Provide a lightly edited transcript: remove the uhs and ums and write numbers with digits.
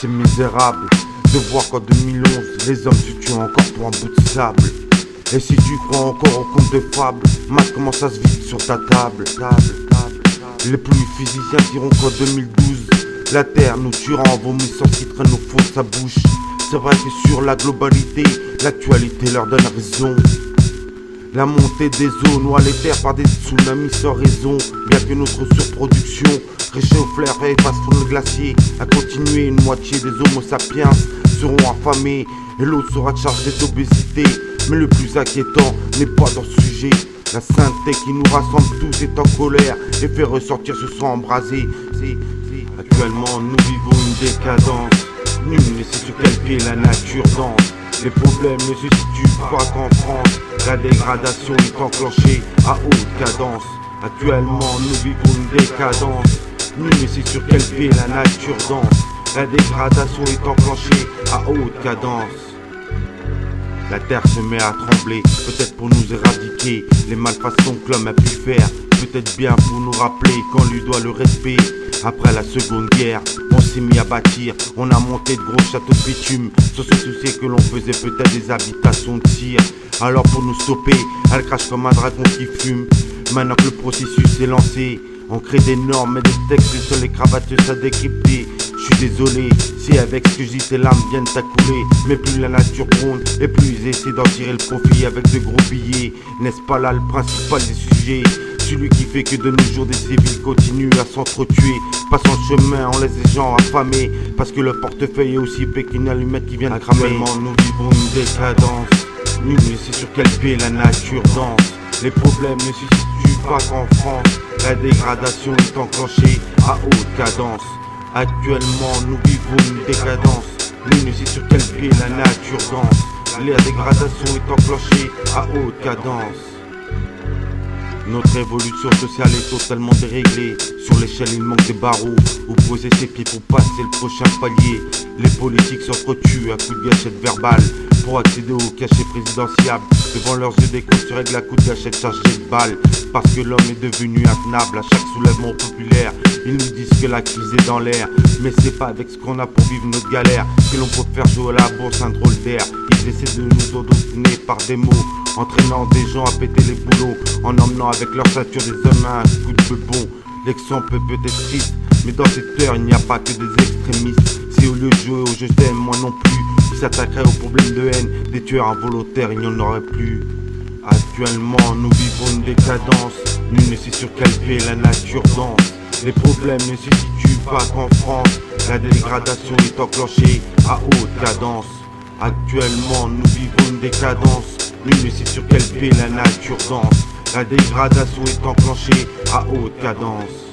C'est misérable de voir qu'en 2011 les hommes se tuent encore pour un bout de sable. Et si tu crois encore au conte de fable, masse comment ça se vide sur ta table. Les plus physiciens diront qu'en 2012 la terre nous tuera en vomissant ce qui traîne au fond de sa bouche. C'est vrai que sur la globalité, l'actualité leur donne raison. La montée des eaux noie les terres par des tsunamis sans raison. Bien que notre surproduction réchauffe l'air et fasse fondre le glacier, à continuer, une moitié des homo sapiens seront affamés et l'autre sera chargée d'obésité. Mais le plus inquiétant n'est pas dans ce sujet. La sainteté qui nous rassemble tous est en colère et fait ressortir ce sang embrasé. Actuellement nous vivons une décadence. Nul ne sait sur quel pied la nature danse. Les problèmes ne se situent pas qu'en France. La dégradation est enclenchée à haute cadence. Actuellement nous vivons une décadence. Nul ne sait sur quel pied la nature danse. La dégradation est enclenchée à haute cadence. La terre se met à trembler, peut-être pour nous éradiquer les malfaçons que l'homme a pu faire. Peut-être bien pour nous rappeler qu'on lui doit le respect. Après la seconde guerre, on s'est mis à bâtir. On a monté de gros châteaux de bitume, sans se soucier que l'on faisait peut-être des habitations de tir. Alors pour nous stopper, elle crache comme un dragon qui fume. Maintenant que le processus est lancé, on crée des normes et des textes sur les cravates à décrypter. Je suis désolé, si avec ce que je dis tes larmes viennent à couler. Mais plus la nature gronde et plus ils essaient d'en tirer le profit avec de gros billets. N'est-ce pas là le principal des sujets? Celui qui fait que de nos jours des civils continuent à s'entretuer. Passant le chemin, on laisse les gens affamés, parce que le portefeuille est aussi épais qu'une allumette qui vient de cramer. Actuellement nous vivons une décadence. Nul ne sait sur quel pied la nature danse. Les problèmes ne se situent pas qu'en France. La dégradation est enclenchée à haute cadence. Actuellement nous vivons une décadence. Nul ne sait sur quel pied la nature danse. La dégradation est enclenchée à haute cadence. Notre évolution sociale est totalement déréglée. Sur l'échelle il manque des barreaux où poser ses pieds pour passer le prochain palier. Les politiques s'entretuent à coups de gâchette verbale pour accéder au cachet présidentiable. Devant leurs yeux des comptes se règlent à coups de gâchette chargée de balles. Parce que l'homme est devenu intenable à chaque soulèvement populaire. Ils nous disent que la crise est dans l'air, mais c'est pas avec ce qu'on a pour vivre notre galère que l'on peut faire jouer à la bourse un drôle d'air. Ils essaient de nous endoctriner par des mots, entraînant des gens à péter les boulots, en emmenant avec leur ceinture des hommes à un coup de bon. L'exemple peut être triste, mais dans cette heure il n'y a pas que des extrémistes. Si au lieu de jouer au jeu t'aime, moi non plus, ils s'attaqueraient aux problèmes de haine, des tueurs involontaires, il n'y en aurait plus. Actuellement nous vivons une décadence. Nul ne sait sur quel pied la nature danse. Les problèmes ne se situent pas qu'en France. La dégradation est enclenchée à haute cadence. Actuellement nous vivons une décadence. Nul ne sait sur quel pied la nature danse. La dégradation est enclenchée à haute cadence.